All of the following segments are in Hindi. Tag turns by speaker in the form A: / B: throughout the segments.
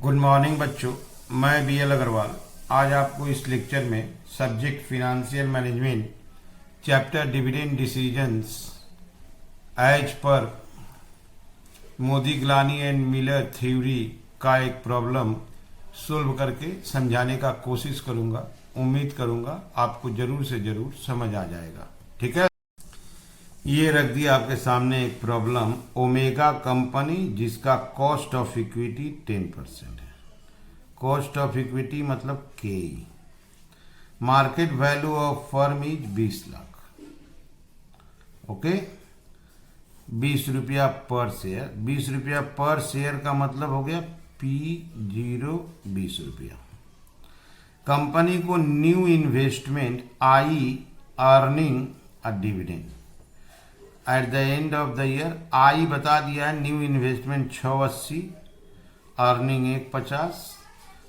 A: गुड मॉर्निंग बच्चों, मैं BL अग्रवाल आज आपको इस लेक्चर में subject financial management chapter dividend decisions as per Modigliani and Miller theory का एक प्रॉब्लम सोल्व करके समझाने का कोशिश करूंगा। उम्मीद करूंगा आपको जरूर से जरूर समझ आ जाएगा। ठीक है, ये रख दिया आपके सामने एक प्रॉब्लम। ओमेगा कंपनी जिसका कॉस्ट ऑफ इक्विटी 10% है। कॉस्ट ऑफ इक्विटी मतलब के। Market value of firm is 20 lakh. Okay, 20 रुपया पर शेयर। 20 रुपया पर शेयर का मतलब हो गया P0 20 रुपया। कंपनी को new investment I earning a dividend at the end of the year. आई बता दिया है, न्यू इन्वेस्टमेंट 680, अर्निंग 150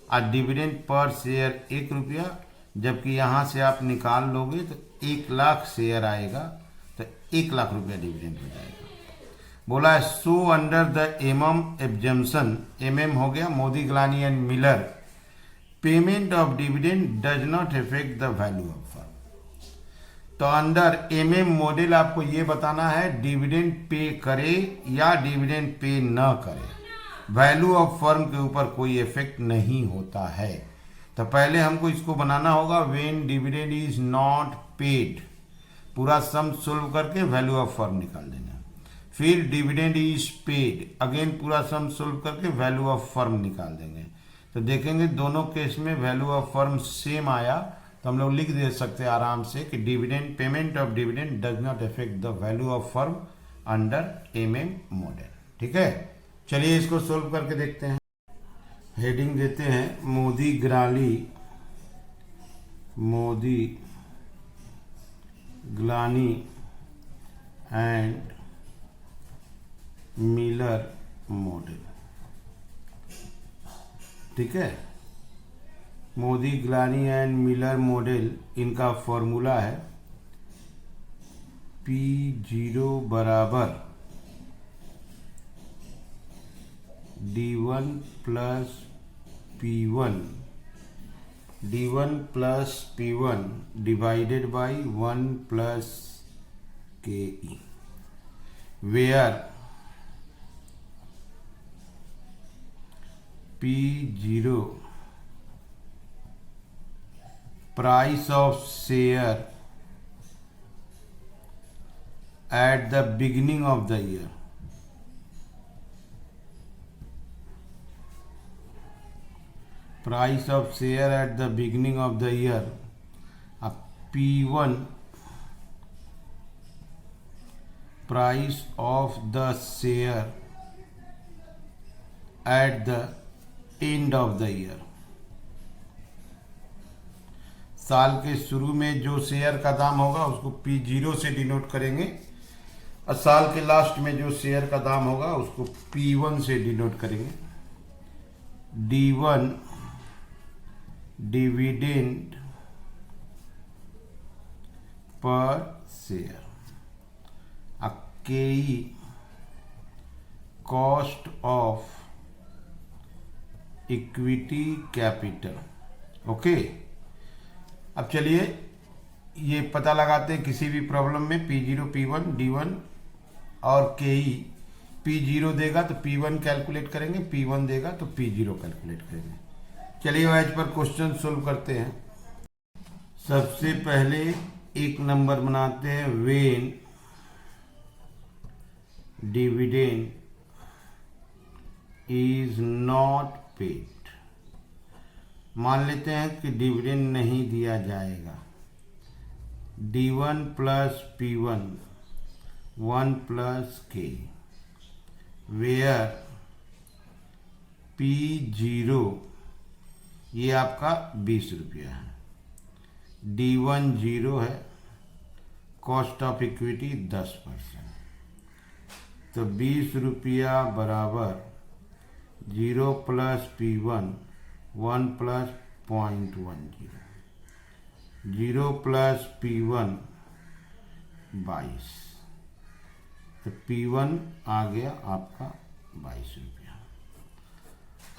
A: और डिविडेंड पर शेयर 1 रुपया। जबकि यहाँ से आप निकाल लोगे तो 1 लाख शेयर आएगा, तो 1 लाख रुपया डिविडेंड हो जाएगा। बोला है so under the MM assumption, MM हो गया Modigliani and Miller, payment of dividend does not effect the value of firm. तो अंडर एमएम मॉडल आपको ये बताना है डिविडेंड पे करे या डिविडेंड पे न करे, वैल्यू ऑफ फर्म के ऊपर कोई इफेक्ट नहीं होता है। तो पहले हमको इसको बनाना होगा when dividend is not paid, पूरा सम सोल्व करके वैल्यू ऑफ फर्म निकाल देना। फिर डिविडेंड इज पेड, अगेन पूरा सम सोल्व करके वैल्यू ऑफ फर्म निकाल देंगे। तो देखेंगे दोनों केस में वैल्यू ऑफ फर्म सेम आया, तो हम लोग लिख दे सकते हैं आराम से कि dividend payment of dividend does not affect the value of firm under MM model. ठीक है, चलिए इसको सोल्व करके देखते हैं। हेडिंग देते हैं Modigliani and Miller model. ठीक है, Modigliani and Miller model, इनका फॉर्मूला है P0 बराबर D1 plus P1, D1 plus P1 divided by 1 plus KE, where P0 price of share at the beginning of the year. Price of share at the beginning of the year. अब P1 price of the share at the end of the year. साल के शुरू में जो शेयर का दाम होगा उसको P0 से डिनोट करेंगे, और साल के लास्ट में जो शेयर का दाम होगा उसको P1 से डिनोट करेंगे। D1 dividend per share, KE cost of equity capital. Okay, अब चलिए ये पता लगाते हैं किसी भी प्रॉब्लम में P0 P1 D1 और KE। P0 देगा तो P1 कैलकुलेट करेंगे, P1 देगा तो P0 कैलकुलेट करेंगे। चलिए आज पर क्वेश्चन सोल्व करते हैं। सबसे पहले एक नंबर बनाते हैं when dividend is not paid. मान लेते हैं कि डिविडेंड नहीं दिया जाएगा। D1 plus P1 1 plus K, where P0 ये आपका 20 रुपया है, D1 0 है, कॉस्ट ऑफ इक्विटी 10%। तो 20 रुपया बराबर 0 plus P1 1 plus 0.10, 0 plus P1 22, तो P1 आ गया आपका 22 रुपया।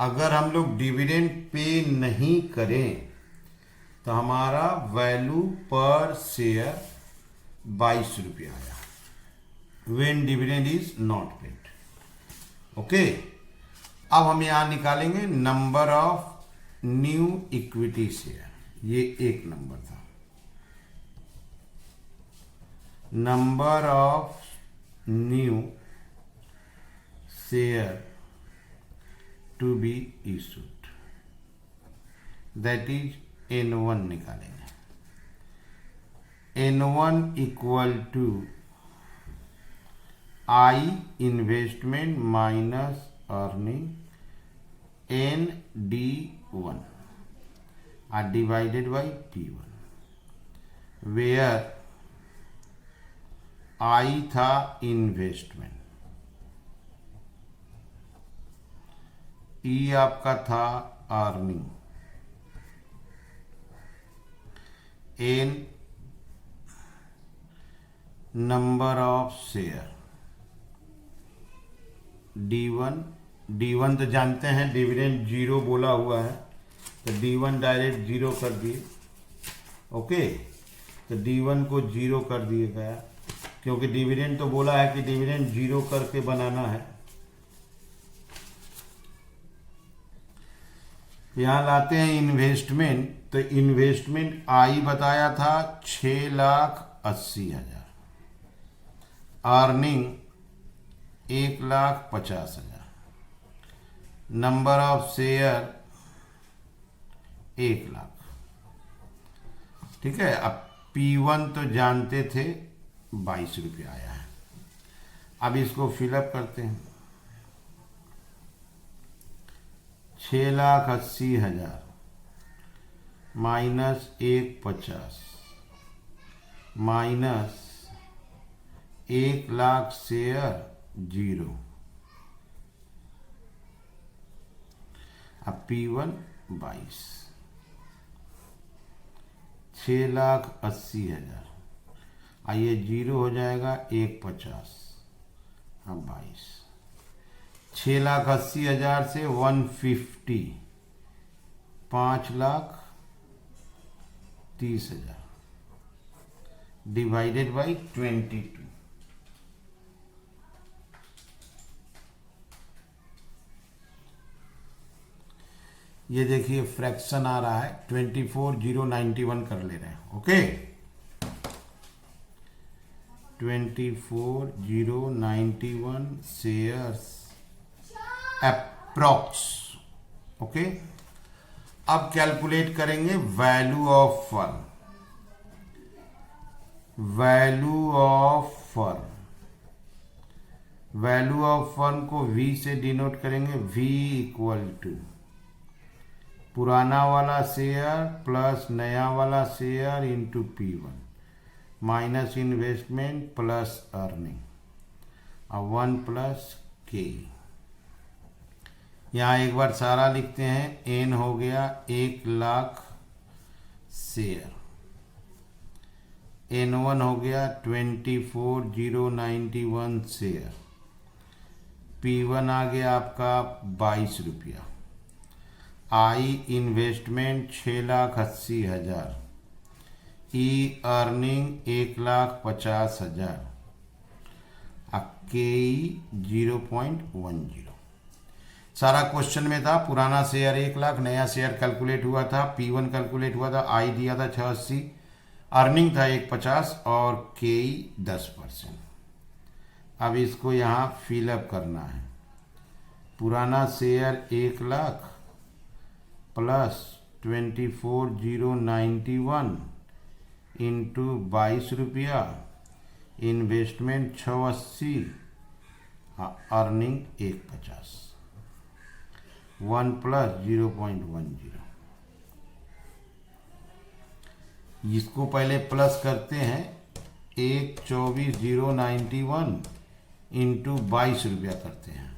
A: अगर हम लोग डिविडेंड पे नहीं करें तो हमारा वैल्यू पर शेयर 22 रुपया आया when dividend is not paid. Okay, अब हम यहां निकालेंगे number of new equity share. ये एक नंबर था, number of new share to be issued, that is N1 निकालेंगे। N1 equal to I investment minus earning ND1 are divided by P1, where I था इन्वेस्टमेंट, E आपका था earning, N number of share, D1 तो जानते हैं डिविडेंड 0 बोला हुआ है तो D1 डायरेक्ट 0 कर दिए। ओके, तो D1 को 0 कर दिए गया क्योंकि डिविडेंड तो बोला है कि डिविडेंड 0 करके बनाना है। यहां लाते हैं इन्वेस्टमेंट, तो इन्वेस्टमेंट आई बताया था 6,80,000, अर्निंग 1,50,000, नंबर ऑफ शेयर 1,00,000। ठीक है, अब P1 तो जानते थे 22 रुपया आया है। अब इसको फिलअप करते हैं, 6,80,000 माइनस 1,50 माइनस 1,00,000 शेयर 0। अब P1 22, 6,80,000, आइए 0 हो जाएगा 1,50, अब 22, 6,80,000 से 150, 5,30,000 डिवाइडेड बाई 22। ये देखिए फ्रैक्शन आ रहा है 24,091 कर ले रहे हैं। Okay, 24,091 shares approx. ओके, अब कैलकुलेट करेंगे value of firm. Value of firm, value of firm को V से डिनोट करेंगे। V इक्वल टू पुराना वाला शेयर प्लस नया वाला share into P1 minus investment plus earning, 1 plus K। यहाँ एक बार सारा लिखते हैं, N हो गया 1,00,000 शेयर, N1 हो गया 24,091 शेयर, P1 आ गया आपका 22 रुपया, I investment 6,80,000, E earning 1,50,000, K 0.10। सारा क्वेश्चन में था पुराना शेयर 1,00,000, नया शेयर कैलकुलेट हुआ था, P1 कैलकुलेट हुआ था, I दिया था 680, अर्निंग था 1,50 और K 10%। अब इसको यहाँ फिलअप करना है। पुराना शेयर 1,00,000 प्लस 24,091 इंटू 22 रुपया, इन्वेस्टमेंट 680, अर्निंग 1,50, 1 प्लस 0.10। इसको पहले प्लस करते हैं, 1,24,091 इंटू 22 रुपया करते हैं,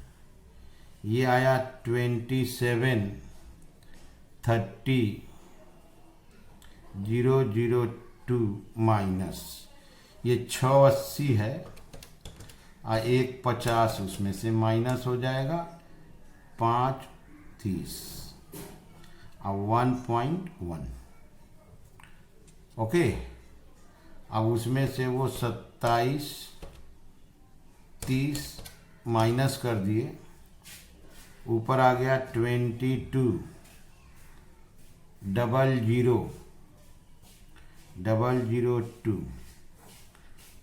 A: ये आया 27,30,002 माइनस ये 680 है और 1,50 उसमें से माइनस हो जाएगा, 5 30 अब 1.1 ओके। अब उसमें से वो 27 30 माइनस कर दिए, ऊपर आ गया 22 002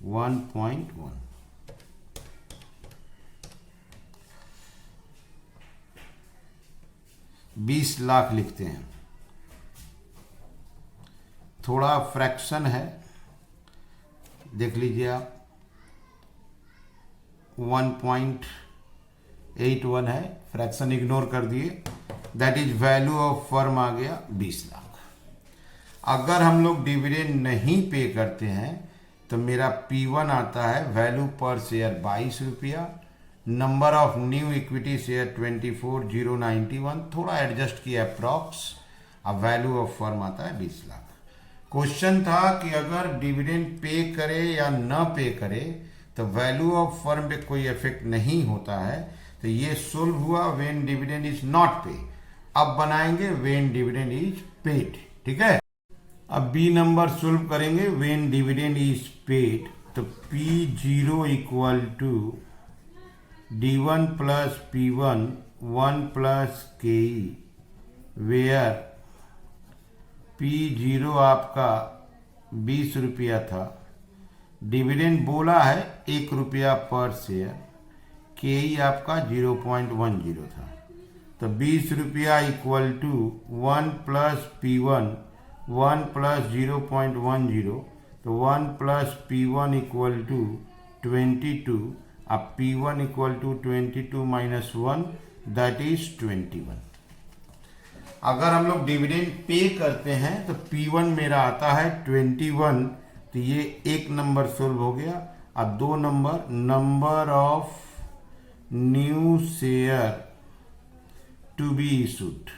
A: 1.1। $20 लाख लिखते हैं। थोड़ा फ्रैक्शन है, देख लीजिए आप, 1.81 है, फ्रैक्शन इग्नोर कर दिए। That is value of firm आ गया 20 लाख। अगर हम लोग डिविडेंड नहीं पे करते हैं तो मेरा P1 आता है वैल्यू पर शेयर 22 रुपया, number of new equity share 24,091, थोड़ा एडजस्ट किया अप्रॉक्स। अब वैल्यू ऑफ फर्म आता है 20 लाख। क्वेश्चन था कि अगर डिविडेंड पे करे या न पे करे तो वैल्यू ऑफ फर्म पे कोई इफेक्ट नहीं होता है, तो ये सोल्व हुआ व्हेन डिविडेंड इज नॉट पे। अब बनाएंगे व्हेन डिविडेंड इज पेड, ठीक है। अब बी नंबर सोल्व करेंगे व्हेन डिविडेंड इज पेड, तो P0 equal to D1 plus P1 1 plus KE, where P0 आपका 20 रुपया था, डिविडेंड बोला है 1 रुपया पर शेयर, KE आपका 0.10 था, तो 20 रुपया equal to 1 plus P1 1 plus 0.10, तो 1 प्लस P1 इक्वल टू 22। अब P1 equal to 22 minus 1 that is 21। अगर हम लोग डिविडेंड पे करते हैं तो P1 मेरा आता है 21, तो ये एक नंबर सोल्व हो गया। अब 2 number, number of new share to be issued,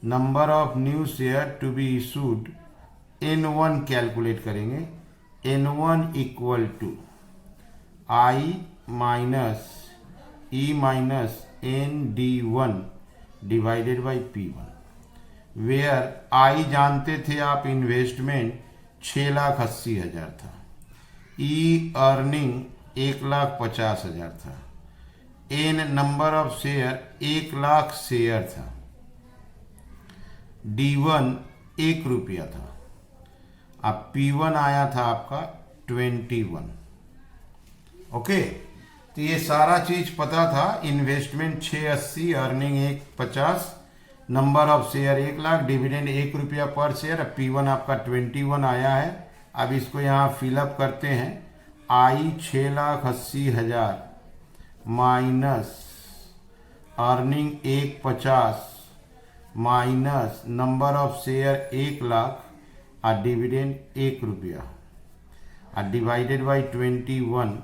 A: number of new share to be issued N1 calculate करेंगे। N1 equal to I minus E minus ND1 divided by P1, where I जानते थे आप इन्वेस्टमेंट 6,80,000 था, E अर्निंग 1,50,000 था, N number of share 1,00,000 share था, D1 1 रुपया था। अब P1 आया था आपका 21, ओके। तो ये सारा चीज पता था, investment 680, earning 150, number of share 1,00,000, dividend 1 रुपया पर शेयर। अब P1 आपका 21 आया है। अब इसको यहाँ फिलअप करते हैं। I 6,80,000 minus earning 150 minus number of share 1,00,000 और डिविडेंड 1 रुपया और डिवाइडेड बाई 21,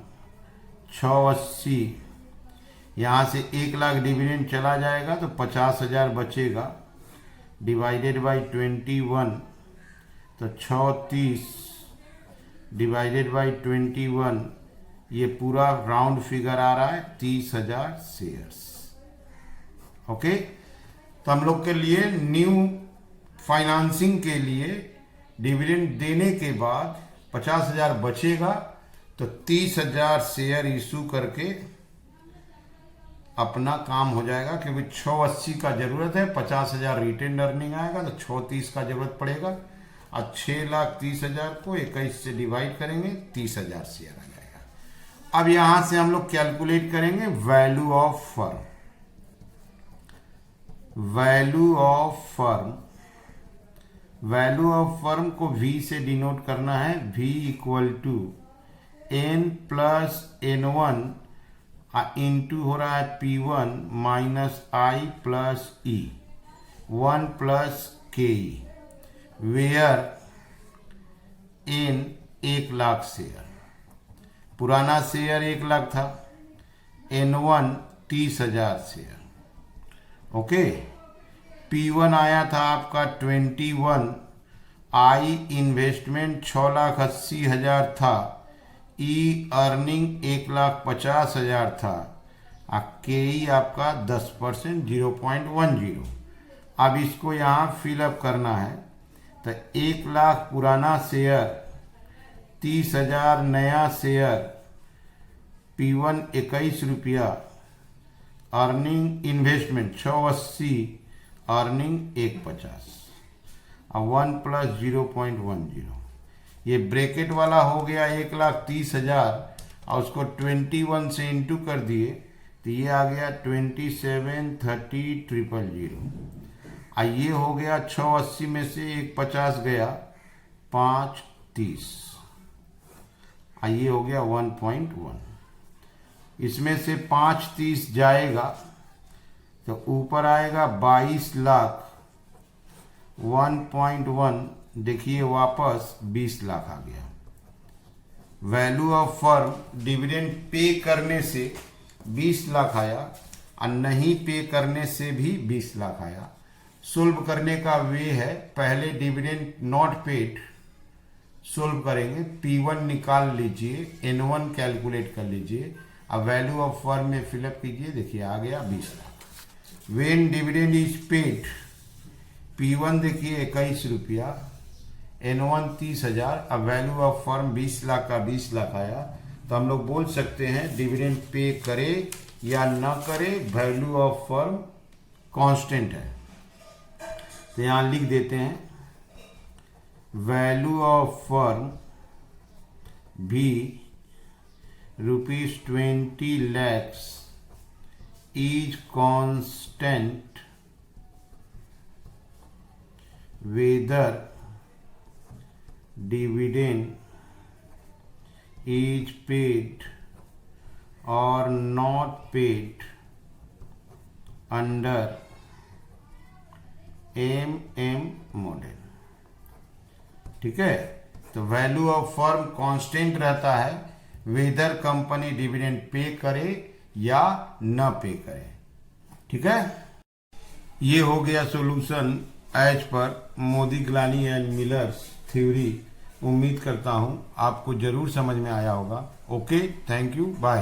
A: 680, यहाँ से 1,00,000 डिविडेंड चला जाएगा तो 50,000 बचेगा, डिवाइडेड बाई 21, तो 630 डिवाइडेड बाई 21, ये पूरा राउंड फिगर आ रहा है 30,000 शेयर्स, ओके। तो हम लोग के लिए न्यू फाइनेंसिंग के लिए डिविडेंड देने के बाद 50,000 बचेगा, तो 30,000 शेयर इशू करके अपना काम हो जाएगा, क्योंकि 680 का जरूरत है, 50,000 रिटेन अर्निंग आएगा तो 630 का जरूरत पड़ेगा। और 6,30,000 को 21 से डिवाइड करेंगे, 30,000 शेयर आ जाएगा। अब यहां से हम लोग कैलकुलेट करेंगे value of firm. Value of firm, value of firm को V से डिनोट करना है। V equal to N plus N1 into हो रहा है P1 minus I plus E 1 plus KE, where N 1,00,000 share, पुराना शेयर 1,00,000 था, N1 30,000 शेयर, ओके। P1 आया था आपका 21, I इन्वेस्टमेंट 6,80,000 था, E अर्निंग 1,50,000 था के आपका 10% 0.10। अब इसको यहाँ फिलअप करना है तो 1 लाख पुराना शेयर, 30,000 नया शेयर, P1 21 रुपया, अर्निंग इन्वेस्टमेंट 680, अर्निंग 150। अब 1 + 0.10, ये ब्रैकेट वाला हो गया 1,30,000 और उसको 21 से इंटू कर दिए तो ये आ गया 27,30,000। ये हो गया 680 में से 150 गया 530, ये हो गया 1.1। इसमें से 530 जाएगा तो ऊपर आएगा 22 लाख, 1.1 देखिए वापस 20 लाख आ गया। Value of firm dividend pay करने से 20 लाख आया और नहीं पे करने से भी 20 लाख आया। सोल्व करने का वे है, पहले डिविडेंड नॉट पेड सोल्व करेंगे, P1 निकाल लीजिए, N1 कैलकुलेट कर लीजिए, अब वैल्यू ऑफ फर्म में फिलअप कीजिए, देखिए आ गया 20 lakh. When dividend is paid, P1 देखिए 21 रुपया, N1 30,000, अब वैल्यू ऑफ फर्म 20 लाख का 20 लाख आया। तो हम लोग बोल सकते हैं डिविडेंड पे करे या ना करे, वैल्यू ऑफ फर्म कांस्टेंट है। तो यहाँ लिख देते हैं वैल्यू ऑफ फर्म भी ₹20 lakhs is constant whether dividend is paid or not paid under MM model. ठीक है, तो वैल्यू ऑफ फर्म कांस्टेंट रहता है वेदर कंपनी डिविडेंड पे करे या न पे करे। ठीक है, ये हो गया solution as per Modigliani and Miller's theory. उम्मीद करता हूं आपको जरूर समझ में आया होगा। Okay, thank you, bye.